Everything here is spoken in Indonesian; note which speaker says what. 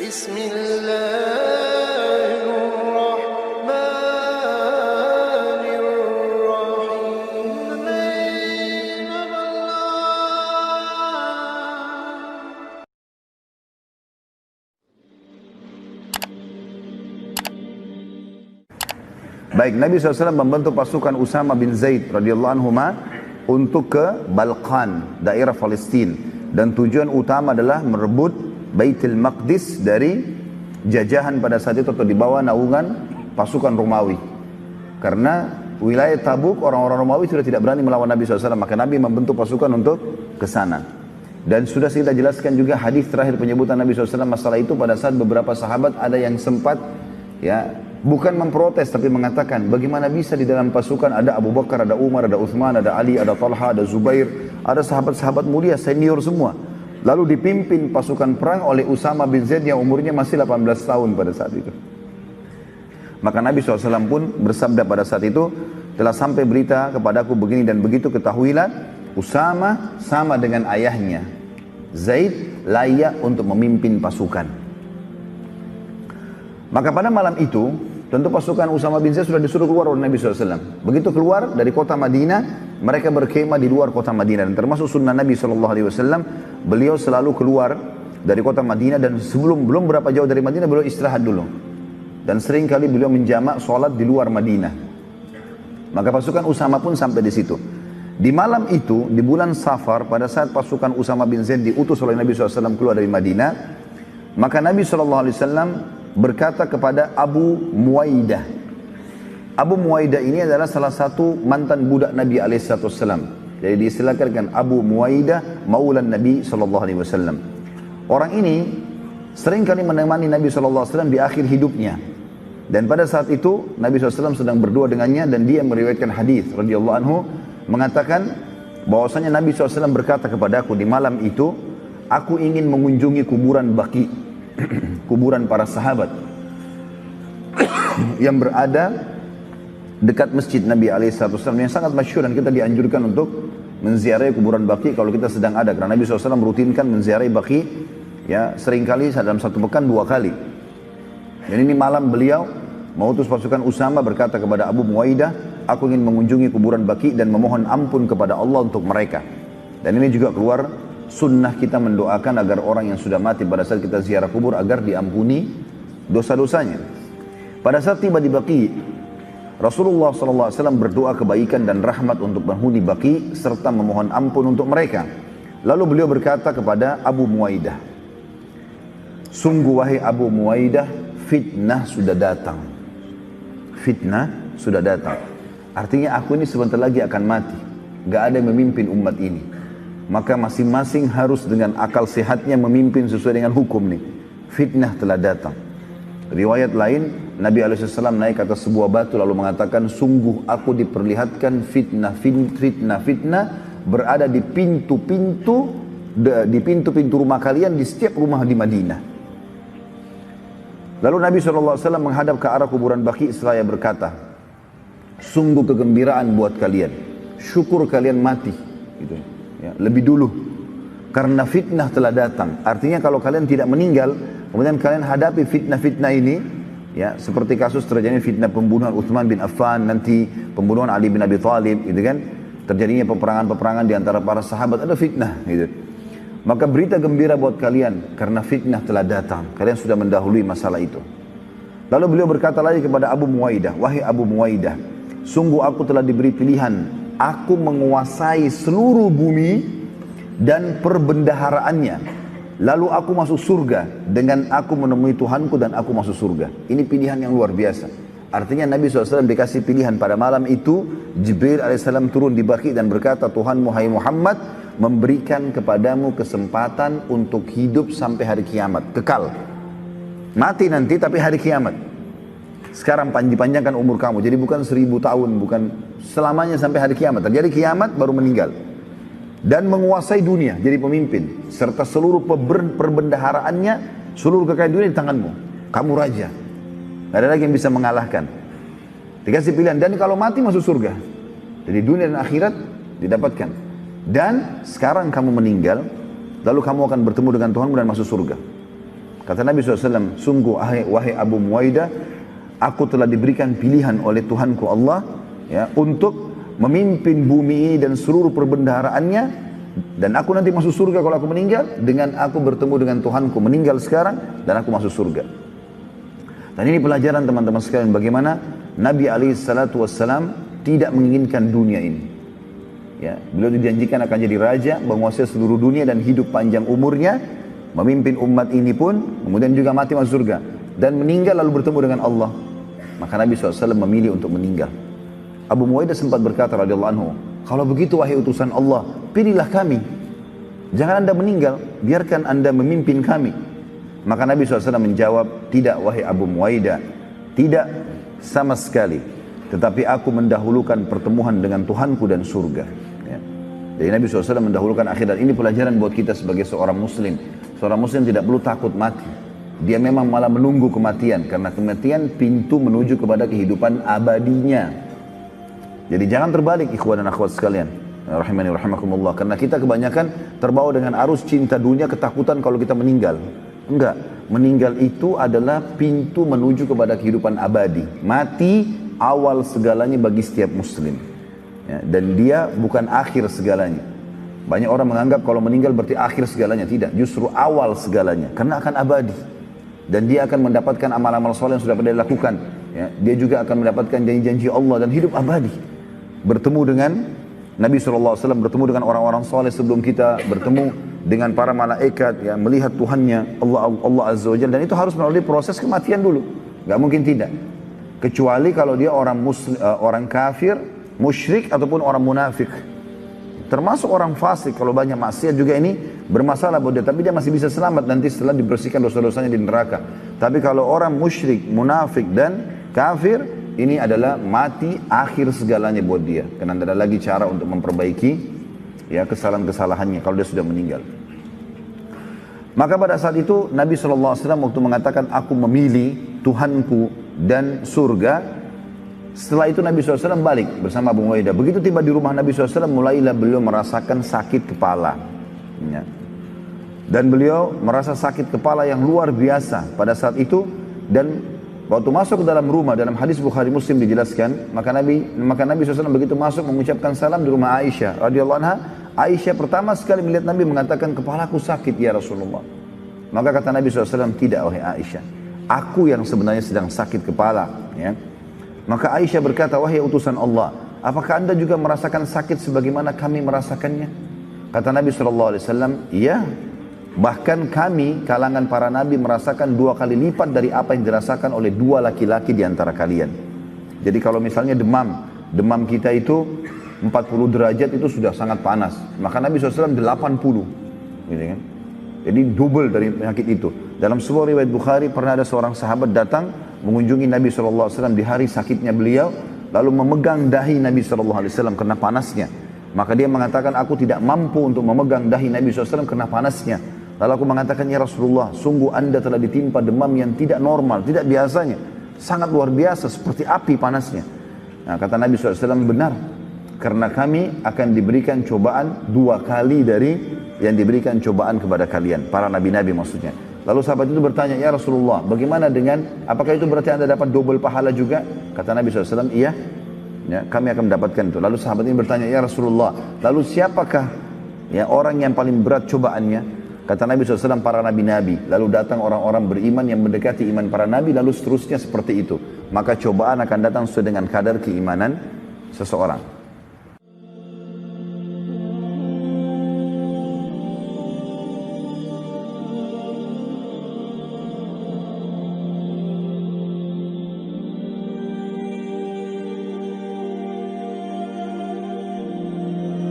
Speaker 1: بسم الله الرحمن الرحيم.
Speaker 2: Baik, Nabi SAW membentuk pasukan Usama bin Zaid radhiyallahu anhu untuk ke Balkan, daerah Palestina, dan tujuan utama adalah merebut Baitul Maqdis dari jajahan pada saat itu atau di bawah naungan pasukan Romawi. Karena wilayah Tabuk orang-orang Romawi sudah tidak berani melawan Nabi SAW, maka Nabi membentuk pasukan untuk ke sana. Dan sudah kita jelaskan juga hadis terakhir penyebutan Nabi SAW masalah itu pada saat beberapa sahabat ada yang sempat bukan memprotes tapi mengatakan bagaimana bisa di dalam pasukan ada Abu Bakar, ada Umar, ada Uthman, ada Ali, ada Talha, ada Zubair, ada sahabat-sahabat mulia senior semua. Lalu dipimpin pasukan perang oleh Usama bin Zaid yang umurnya masih 18 tahun pada saat itu. Maka Nabi SAW pun bersabda pada saat itu, telah sampai berita kepadaku begini dan begitu, ketahuilah Usama sama dengan ayahnya Zaid layak untuk memimpin pasukan. Maka pada malam itu, tentu pasukan Usama bin Zaid sudah disuruh keluar oleh Nabi SAW. Begitu keluar dari kota Madinah, mereka berkemah di luar kota Madinah. Dan termasuk sunnah Nabi SAW, beliau selalu keluar dari kota Madinah dan belum berapa jauh dari Madinah, beliau istirahat dulu. Dan sering kali beliau menjamak sholat di luar Madinah. Maka pasukan Usama pun sampai di situ. Di malam itu, di bulan Safar, pada saat pasukan Usama bin Zaid diutus oleh Nabi SAW keluar dari Madinah, maka Nabi SAW berkata kepada Abu Muwaidah. Abu Muwaidah ini adalah salah satu mantan budak Nabi SAW. Jadi diistilahkan Abu Muwaidah maulan Nabi SAW. Orang ini sering kali menemani Nabi SAW di akhir hidupnya. Dan pada saat itu Nabi SAW sedang berdua dengannya dan dia meriwayatkan hadis radhiyallahu anhu mengatakan bahwasanya Nabi SAW berkata kepadaku di malam itu, aku ingin mengunjungi kuburan Baqi, kuburan para sahabat yang berada dekat masjid Nabi SAW yang sangat masyhur, dan kita dianjurkan untuk menziarahi kuburan Baqi kalau kita sedang ada, karena Nabi SAW merutinkan menziarahi Baqi seringkali dalam satu pekan 2 kali. Dan ini malam beliau mengutus pasukan Usama berkata kepada Abu Muwaidah, aku ingin mengunjungi kuburan Baqi dan memohon ampun kepada Allah untuk mereka. Dan ini juga keluar sunnah kita mendoakan agar orang yang sudah mati pada saat kita ziarah kubur agar diampuni dosa-dosanya. Pada saat tiba di Baqi, Rasulullah SAW berdoa kebaikan dan rahmat untuk penghuni Baqi serta memohon ampun untuk mereka. Lalu beliau berkata kepada Abu Muwaidah, sungguh wahai Abu Muwaidah, fitnah sudah datang. Fitnah sudah datang. Artinya aku ini sebentar lagi akan mati. Gak ada yang memimpin umat ini. Maka masing-masing harus dengan akal sehatnya memimpin sesuai dengan hukum nih. Fitnah telah datang. Riwayat lain, Nabi SAW naik ke atas sebuah batu lalu mengatakan, sungguh aku diperlihatkan fitnah berada di pintu-pintu rumah kalian, di setiap rumah di Madinah. Lalu Nabi SAW menghadap ke arah kuburan Baqi seraya berkata, sungguh kegembiraan buat kalian, syukur kalian mati gitu. Lebih dulu karena fitnah telah datang. Artinya kalau kalian tidak meninggal kemudian kalian hadapi fitnah-fitnah ini, seperti kasus terjadi fitnah pembunuhan Uthman bin Affan, nanti pembunuhan Ali bin Abi Thalib gitu kan, terjadinya peperangan-peperangan di antara para sahabat, ada fitnah gitu. Maka berita gembira buat kalian karena fitnah telah datang, kalian sudah mendahului masalah itu. Lalu beliau berkata lagi kepada Abu Muwaidah, wahai Abu Muwaidah, sungguh aku telah diberi pilihan, aku menguasai seluruh bumi dan perbendaharaannya. Lalu aku masuk surga dengan aku menemui Tuhanku dan aku masuk surga. Ini pilihan yang luar biasa. Artinya Nabi SAW dikasih pilihan pada malam itu. Jibril AS turun di Baqi dan berkata, Tuhanmu hai Muhammad memberikan kepadamu kesempatan untuk hidup sampai hari kiamat. Kekal. Mati nanti tapi hari kiamat. Sekarang dipanjangkan umur kamu, jadi bukan 1000 tahun, bukan selamanya sampai hari kiamat. Terjadi kiamat baru meninggal. Dan menguasai dunia, jadi pemimpin. Serta seluruh perbendaharaannya, seluruh kekayaan dunia di tanganmu. Kamu raja. Tidak ada lagi yang bisa mengalahkan. Dikasih pilihan, dan kalau mati masuk surga. Jadi dunia dan akhirat didapatkan. Dan sekarang kamu meninggal, lalu kamu akan bertemu dengan Tuhanmu dan masuk surga. Kata Nabi SAW, sungguh wahai Abu Muwaidah, aku telah diberikan pilihan oleh Tuhanku Allah ya, untuk memimpin bumi ini dan seluruh perbendaharaannya, dan aku nanti masuk surga kalau aku meninggal, dengan aku bertemu dengan Tuhanku meninggal sekarang dan aku masuk surga. Dan ini pelajaran teman-teman sekalian, bagaimana Nabi SAW tidak menginginkan dunia ini. Ya, beliau dijanjikan akan jadi raja, menguasai seluruh dunia dan hidup panjang umurnya, memimpin umat ini pun, kemudian juga mati masuk surga dan meninggal lalu bertemu dengan Allah. Maka Nabi SAW memilih untuk meninggal. Abu Muwaidah sempat berkata radhiyallahu anhu, kalau begitu wahai utusan Allah, pilihlah kami, jangan anda meninggal, biarkan anda memimpin kami. Maka Nabi SAW menjawab, tidak wahai Abu Muwaidah, tidak sama sekali, tetapi aku mendahulukan pertemuan dengan Tuhanku dan surga. Jadi Nabi SAW mendahulukan akhirat. Ini pelajaran buat kita sebagai seorang muslim. Seorang muslim tidak perlu takut mati. Dia memang malah menunggu kematian. Karena kematian pintu menuju kepada kehidupan abadinya. Jadi jangan terbalik ikhwan dan akhwat sekalian. Rahimani rahimakumullah. Karena kita kebanyakan terbawa dengan arus cinta dunia, ketakutan kalau kita meninggal. Enggak. Meninggal itu adalah pintu menuju kepada kehidupan abadi. Mati awal segalanya bagi setiap muslim. Ya, dan dia bukan akhir segalanya. Banyak orang menganggap kalau meninggal berarti akhir segalanya. Tidak, justru awal segalanya. Karena akan abadi. Dan dia akan mendapatkan amal-amal soleh yang sudah pernah dilakukan. Ya, dia juga akan mendapatkan janji-janji Allah dan hidup abadi. Bertemu dengan Nabi SAW, bertemu dengan orang-orang soleh sebelum kita, bertemu dengan para malaikat, ya, melihat Tuhannya, Allah Azza wa Jalla. Dan itu harus melalui proses kematian dulu. Gak mungkin tidak. Kecuali kalau dia orang orang kafir, musyrik ataupun orang munafik. Termasuk orang fasik, kalau banyak maksiat juga ini bermasalah buat dia, tapi dia masih bisa selamat nanti setelah dibersihkan dosa-dosanya di neraka. Tapi kalau orang musyrik, munafik dan kafir, ini adalah mati akhir segalanya buat dia. Karena tidak ada lagi cara untuk memperbaiki ya kesalahan-kesalahannya kalau dia sudah meninggal. Maka pada saat itu Nabi SAW waktu mengatakan aku memilih Tuhanku dan surga, setelah itu Nabi SAW balik bersama Abu Muwaidah. Begitu tiba di rumah Nabi SAW, mulailah beliau merasakan sakit kepala. Ya. Dan beliau merasa sakit kepala yang luar biasa pada saat itu. Dan waktu masuk ke dalam rumah, dalam hadis Bukhari Muslim dijelaskan, maka Nabi SAW begitu masuk mengucapkan salam di rumah Aisyah radhiyallahu anha. Aisyah pertama sekali melihat Nabi mengatakan, kepalaku sakit ya Rasulullah. Maka kata Nabi SAW, tidak wahai Aisyah, aku yang sebenarnya sedang sakit kepala. Ya. Maka Aisyah berkata, wahai utusan Allah, apakah anda juga merasakan sakit sebagaimana kami merasakannya? Kata Nabi SAW, iya. Bahkan kami, kalangan para nabi, merasakan 2 kali lipat dari apa yang dirasakan oleh 2 laki-laki di antara kalian. Jadi kalau misalnya demam kita itu 40 derajat itu sudah sangat panas. Maka Nabi SAW 80. Gitu kan? Jadi double dari penyakit itu. Dalam sebuah riwayat Bukhari, pernah ada seorang sahabat datang mengunjungi Nabi SAW di hari sakitnya beliau, lalu memegang dahi Nabi SAW karena panasnya. Maka dia mengatakan, aku tidak mampu untuk memegang dahi Nabi SAW karena panasnya. Lalu aku mengatakan, ya Rasulullah, sungguh anda telah ditimpa demam yang tidak normal, tidak biasanya, sangat luar biasa, seperti api panasnya. Nah, kata Nabi SAW, benar, karena kami akan diberikan cobaan 2 kali dari yang diberikan cobaan kepada kalian, para nabi-nabi maksudnya. Lalu sahabat itu bertanya, ya Rasulullah, bagaimana dengan, apakah itu berarti anda dapat double pahala juga? Kata Nabi SAW, iya, ya, kami akan mendapatkan itu. Lalu sahabat ini bertanya, ya Rasulullah, lalu siapakah ya orang yang paling berat cobaannya? Kata Nabi SAW, para nabi-nabi. Lalu datang orang-orang beriman yang mendekati iman para nabi, lalu seterusnya seperti itu. Maka cobaan akan datang sesuai dengan kadar keimanan seseorang.